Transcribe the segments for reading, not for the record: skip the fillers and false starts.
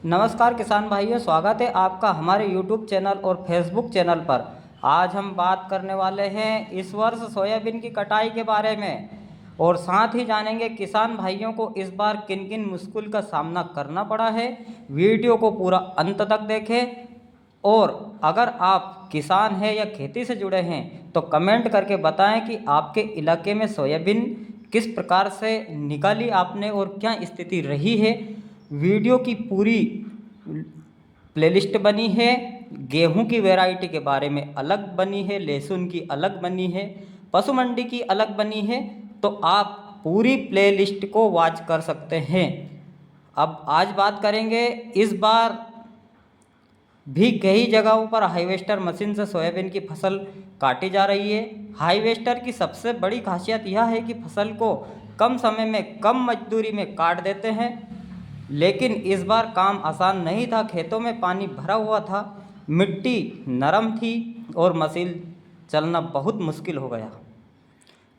नमस्कार किसान भाइयों, स्वागत है आपका हमारे YouTube चैनल और Facebook चैनल पर। आज हम बात करने वाले हैं इस वर्ष सोयाबीन की कटाई के बारे में और साथ ही जानेंगे किसान भाइयों को इस बार किन किन मुश्किल का सामना करना पड़ा है। वीडियो को पूरा अंत तक देखें और अगर आप किसान हैं या खेती से जुड़े हैं तो कमेंट करके बताएं कि आपके इलाके में सोयाबीन किस प्रकार से निकाली आपने और क्या स्थिति रही है। वीडियो की पूरी प्लेलिस्ट बनी है, गेहूं की वैरायटी के बारे में अलग बनी है, लहसुन की अलग बनी है, पशु मंडी की अलग बनी है, तो आप पूरी प्लेलिस्ट को वॉच कर सकते हैं। अब आज बात करेंगे इस बार भी कई जगहों पर हार्वेस्टर मशीन से सोयाबीन की फसल काटी जा रही है। हार्वेस्टर की सबसे बड़ी खासियत यह है कि फसल को कम समय में कम मजदूरी में काट देते हैं, लेकिन इस बार काम आसान नहीं था। खेतों में पानी भरा हुआ था, मिट्टी नरम थी और मशीन चलना बहुत मुश्किल हो गया।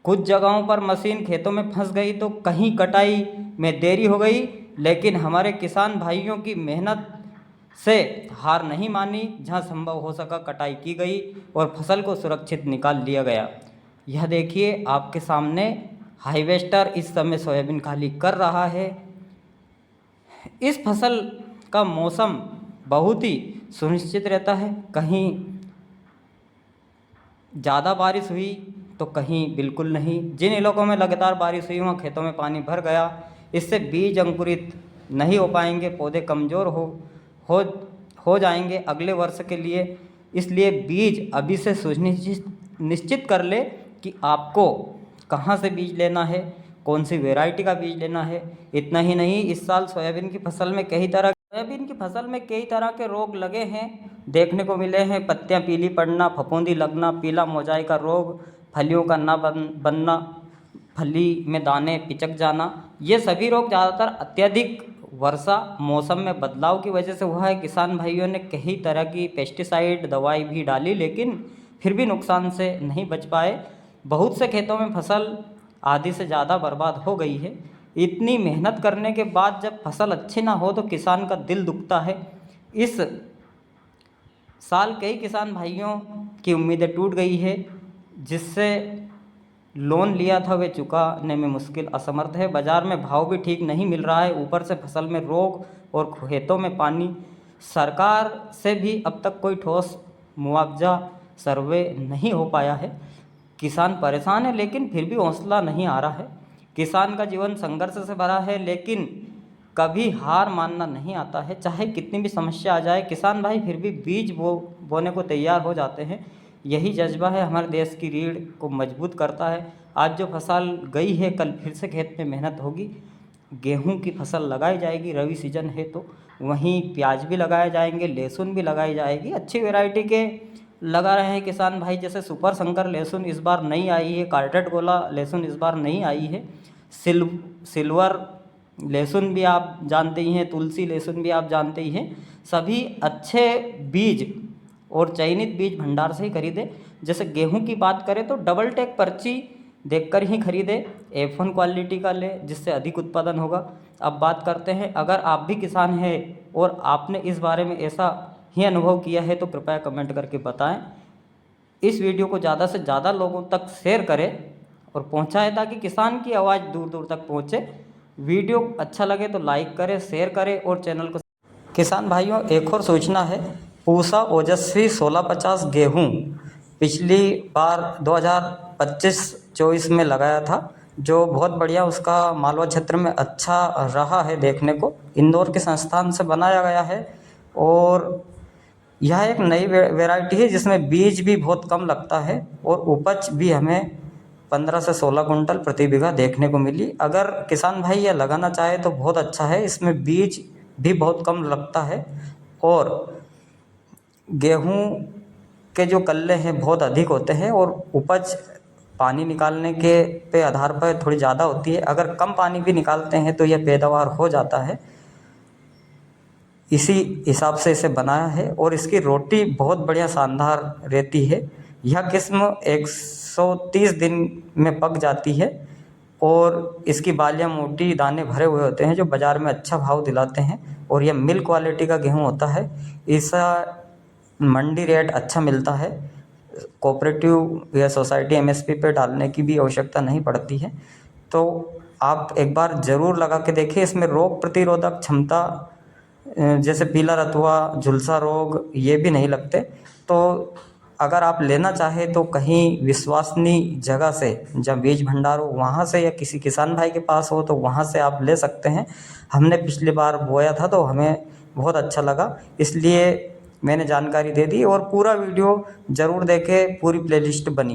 कुछ जगहों पर मशीन खेतों में फंस गई तो कहीं कटाई में देरी हो गई, लेकिन हमारे किसान भाइयों की मेहनत से हार नहीं मानी। जहां संभव हो सका कटाई की गई और फसल को सुरक्षित निकाल लिया गया। यह देखिए आपके सामने हार्वेस्टर इस समय सोयाबीन खाली कर रहा है। इस फसल का मौसम बहुत ही सुनिश्चित रहता है, कहीं ज़्यादा बारिश हुई तो कहीं बिल्कुल नहीं। जिन इलाकों में लगातार बारिश हुई वहाँ खेतों में पानी भर गया, इससे बीज अंकुरित नहीं हो पाएंगे, पौधे कमज़ोर हो जाएंगे अगले वर्ष के लिए। इसलिए बीज अभी से निश्चित कर ले कि आपको कहाँ से बीज लेना है, कौन सी वैरायटी का बीज लेना है। इतना ही नहीं, इस साल सोयाबीन की फसल में कई तरह के रोग लगे हैं, देखने को मिले हैं। पत्तियां पीली पड़ना, फफूंदी लगना, पीला मोजाई का रोग, फलियों का ना बनना, फली में दाने पिचक जाना, ये सभी रोग ज़्यादातर अत्यधिक वर्षा मौसम में बदलाव की वजह से हुआ है। किसान भाइयों ने कई तरह की पेस्टिसाइड दवाई भी डाली, लेकिन फिर भी नुकसान से नहीं बच पाए। बहुत से खेतों में फसल आधी से ज़्यादा बर्बाद हो गई है। इतनी मेहनत करने के बाद जब फसल अच्छी ना हो तो किसान का दिल दुखता है। इस साल कई किसान भाइयों की उम्मीदें टूट गई है, जिससे लोन लिया था वे चुकाने में मुश्किल असमर्थ है। बाज़ार में भाव भी ठीक नहीं मिल रहा है, ऊपर से फसल में रोग और खेतों में पानी। सरकार से भी अब तक कोई ठोस मुआवजा सर्वे नहीं हो पाया है। किसान परेशान है, लेकिन फिर भी हौसला नहीं आ रहा है। किसान का जीवन संघर्ष से भरा है, लेकिन कभी हार मानना नहीं आता है। चाहे कितनी भी समस्या आ जाए, किसान भाई फिर भी बीज बोने को तैयार हो जाते हैं। यही जज्बा है हमारे देश की रीढ़ को मजबूत करता है। आज जो फसल गई है, कल फिर से खेत में मेहनत होगी। गेहूं की फसल लगाई जाएगी, रबी सीजन है तो वहीं प्याज भी लगाए जाएंगे, लहसुन भी लगाई जाएगी। अच्छी वैरायटी के लगा रहे हैं किसान भाई, जैसे सुपर शंकर लहसुन इस बार नहीं आई है, कार्टेट गोला लहसुन इस बार नहीं आई है, सिल्वर लहसुन भी आप जानते ही हैं, तुलसी लहसुन भी आप जानते ही हैं। सभी अच्छे बीज और चयनित बीज भंडार से ही खरीदें। जैसे गेहूं की बात करें तो डबल टेक पर्ची देखकर ही खरीदें, F1 क्वालिटी का ले, जिससे अधिक उत्पादन होगा। अब बात करते हैं, अगर आप भी किसान हैं और आपने इस बारे में ऐसा ही अनुभव किया है तो कृपया कमेंट करके बताएं। इस वीडियो को ज़्यादा से ज़्यादा लोगों तक शेयर करें और पहुंचाएं, ताकि किसान की आवाज़ दूर दूर तक पहुंचे। वीडियो अच्छा लगे तो लाइक करें, शेयर करें और चैनल को। किसान भाइयों, एक और सूचना है, पूसा ओजस्वी 1650 गेहूँ पिछली बार 2025-24 में लगाया था, जो बहुत बढ़िया उसका मालवा क्षेत्र में अच्छा रहा है देखने को। इंदौर के संस्थान से बनाया गया है और यह एक नई वैरायटी है जिसमें बीज भी बहुत कम लगता है और उपज भी हमें 15 से 16 कुंटल प्रति बीघा देखने को मिली। अगर किसान भाई यह लगाना चाहे तो बहुत अच्छा है, इसमें बीज भी बहुत कम लगता है और गेहूं के जो कल्ले हैं बहुत अधिक होते हैं और उपज पानी निकालने के आधार पर थोड़ी ज़्यादा होती है। अगर कम पानी भी निकालते हैं तो यह पैदावार हो जाता है। इसी हिसाब से इसे बनाया है और इसकी रोटी बहुत बढ़िया शानदार रहती है। यह किस्म 130 दिन में पक जाती है और इसकी बालियाँ मोटी, दाने भरे हुए होते हैं जो बाज़ार में अच्छा भाव दिलाते हैं, और यह मिल क्वालिटी का गेहूँ होता है। इसका मंडी रेट अच्छा मिलता है। कोऑपरेटिव या सोसाइटी एमएसपी पे डालने की भी आवश्यकता नहीं पड़ती है। तो आप एक बार ज़रूर लगा के देखिए। इसमें रोग प्रतिरोधक क्षमता जैसे पीला रतुआ, झुलसा रोग ये भी नहीं लगते। तो अगर आप लेना चाहें तो कहीं विश्वसनीय जगह से, जहाँ बीज भंडार हो वहाँ से, या किसी किसान भाई के पास हो तो वहाँ से आप ले सकते हैं। हमने पिछली बार बोया था तो हमें बहुत अच्छा लगा, इसलिए मैंने जानकारी दे दी। और पूरा वीडियो ज़रूर देखें, पूरी प्लेलिस्ट बनी।